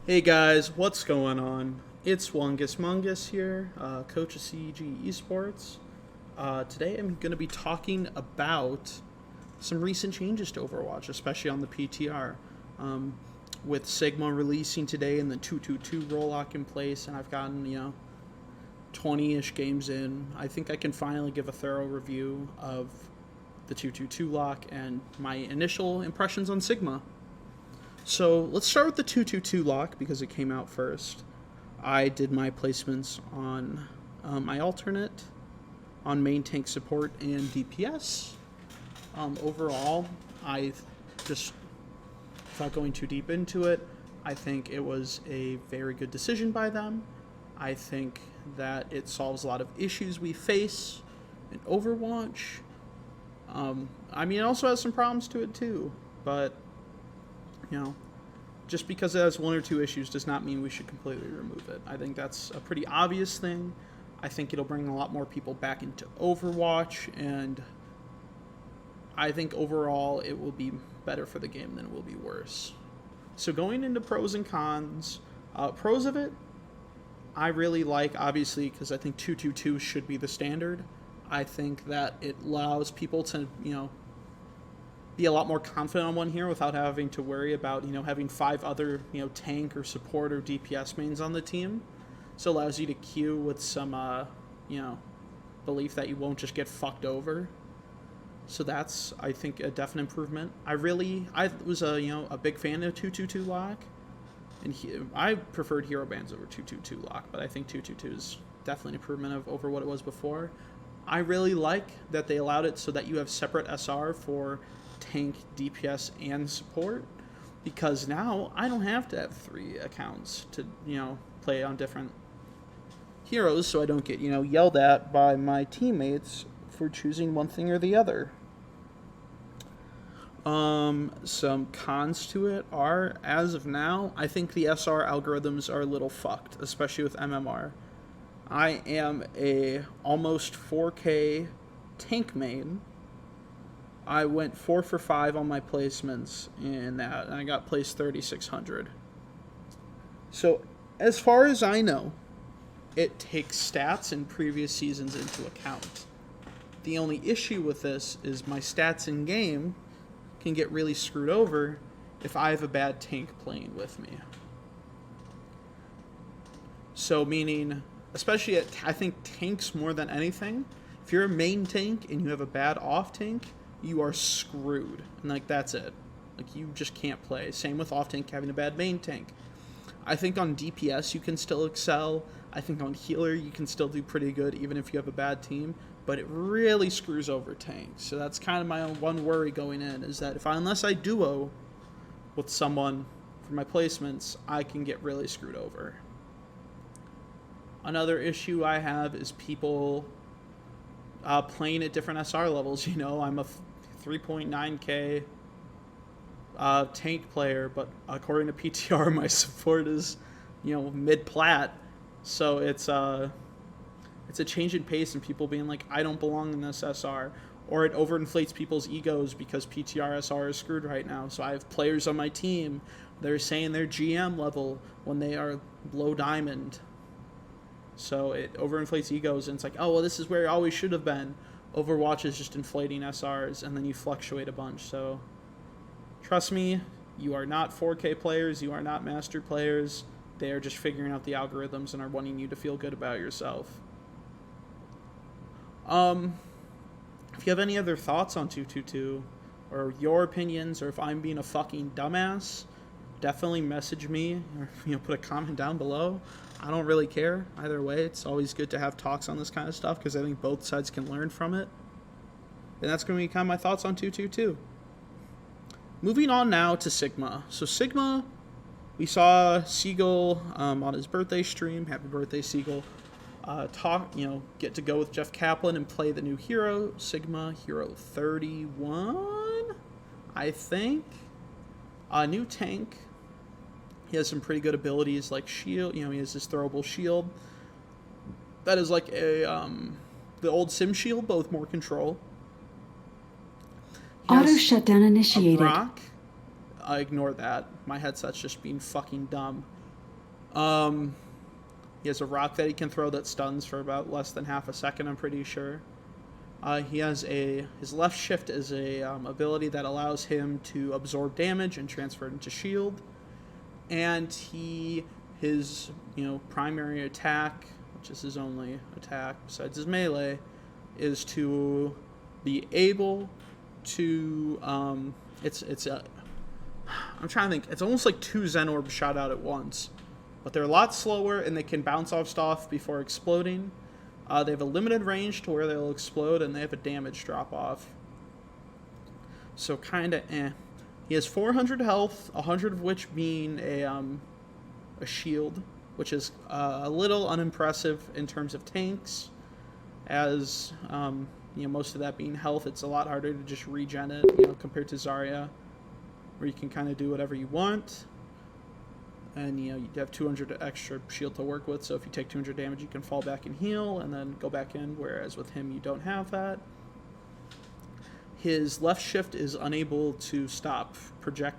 Hey guys, what's going on? It's Wungus Mungus here, coach of CEG Esports. Today I'm going to be talking about some recent changes to Overwatch, especially on the PTR. With Sigma releasing today and the 222 role lock in place, and I've gotten, 20-ish games in, I think I can finally give a thorough review of the 222 lock and my initial impressions on Sigma. So let's start with the 222 lock because it came out first. I did my placements on my alternate, on main tank support and DPS. Overall, I just, without going too deep into it, I think it was a very good decision by them. I think that it solves a lot of issues we face in Overwatch. It also has some problems to it too, but just because it has one or two issues does not mean we should completely remove it. I think that's a pretty obvious thing. I think it'll bring a lot more people back into Overwatch, and I think overall it will be better for the game than it will be worse. So going into pros and cons, pros of it, I really like, obviously, because I think 222 should be the standard. I think that it allows people to, be a lot more confident on one here without having to worry about, having five other, tank or support or DPS mains on the team. So it allows you to queue with some, belief that you won't just get fucked over. So that's, I think, a definite improvement. I was a big fan of 222 lock, and I preferred hero bans over 222 lock, but I think 222 is definitely an improvement over what it was before. I really like that they allowed it so that you have separate SR for tank, DPS, and support, because now I don't have to have three accounts to, play on different heroes, so I don't get, yelled at by my teammates for choosing one thing or the other. Some cons to it are, as of now, I think the SR algorithms are a little fucked, especially with MMR. I am a almost 4K tank main. I went 4 for 5 on my placements in that, and I got placed 3,600. So, as far as I know, it takes stats in previous seasons into account. The only issue with this is my stats in game can get really screwed over if I have a bad tank playing with me. So, meaning, especially I think tanks more than anything, if you're a main tank and you have a bad off tank, you are screwed. And, that's it. You just can't play. Same with off tank having a bad main tank. I think on DPS you can still excel. I think on healer you can still do pretty good even if you have a bad team. But it really screws over tanks. So that's kind of my one worry going in, is that unless I duo with someone for my placements, I can get really screwed over. Another issue I have is people playing at different SR levels. I'm a 3.9k tank player, but according to PTR, my support is, mid-plat. So it's a change in pace, and people being like, I don't belong in this SR. Or it overinflates people's egos because PTR SR is screwed right now. So I have players on my team that are saying they're GM level when they are low diamond. So it overinflates egos, and it's like, oh, well, this is where it always should have been. Overwatch is just inflating SRs, and then you fluctuate a bunch. So trust me, you are not 4K players. You are not master players. They are just figuring out the algorithms and are wanting you to feel good about yourself. If you have any other thoughts on 222, or your opinions, or if I'm being a fucking dumbass, definitely message me, or put a comment down below. I don't really care either way. It's always good to have talks on this kind of stuff because I think both sides can learn from it. And that's going to be kind of my thoughts on 222. Moving on now to Sigma. So Sigma, we saw Seagull on his birthday stream. Happy birthday, Seagull. Get to go with Jeff Kaplan and play the new hero, Sigma Hero 31, I think. A new tank. He has some pretty good abilities like shield. He has this throwable shield. That is like the old Sim shield, but with more control. Auto shutdown initiated. Brock. Ignore that. My headset's just being fucking dumb. He has a rock that he can throw that stuns for about less than half a second, I'm pretty sure. He has his left shift is a ability that allows him to absorb damage and transfer it into shield. And his primary attack, which is his only attack besides his melee, is to be able to I'm trying to think. It's almost like two Zen orbs shot out at once, but they're a lot slower and they can bounce off stuff before exploding. They have a limited range to where they'll explode, and they have a damage drop off. So kind of He has 400 health, 100 of which being a shield, which is a little unimpressive in terms of tanks, as most of that being health. It's a lot harder to just regen it, compared to Zarya, where you can kind of do whatever you want. And you have 200 extra shield to work with, so if you take 200 damage, you can fall back and heal, and then go back in. Whereas with him, you don't have that. His left shift is unable to stop project,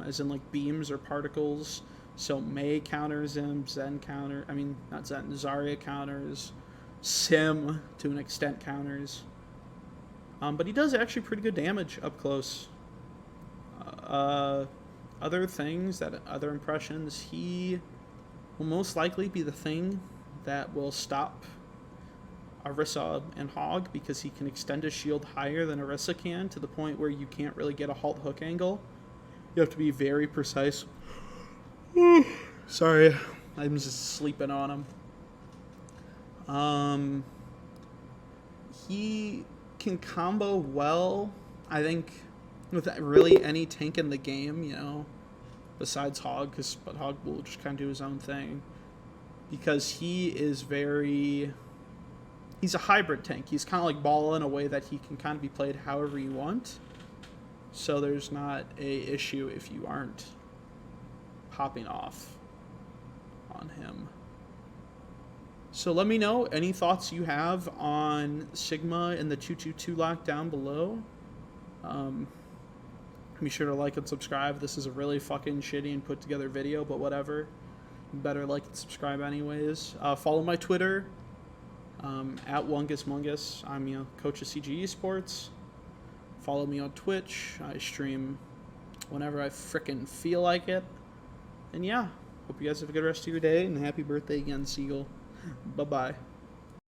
as in like beams or particles. So Mei counters him, Zarya counters, Sim to an extent counters. But he does actually pretty good damage up close. Other impressions, he will most likely be the thing that will stop Orisa and Hog, because he can extend his shield higher than Orisa can, to the point where you can't really get a halt hook angle. You have to be very precise. Sorry, I'm just sleeping on him. He can combo well, I think, with really any tank in the game, besides Hog, but Hog will just kind of do his own thing, because he is he's a hybrid tank. He's kind of like Ball in a way that he can kind of be played however you want, so there's not a issue if you aren't popping off on him. So let me know any thoughts you have on Sigma and the 222 lock down below. Be sure to like and subscribe. This is a really fucking shitty and put together video, but whatever. You better like and subscribe anyways. Follow my Twitter, at WungusMungus. I'm coach of CG Esports. Follow me on Twitch. I stream whenever I frickin' feel like it. And yeah, hope you guys have a good rest of your day, and happy birthday again, Seagull. Bye-bye.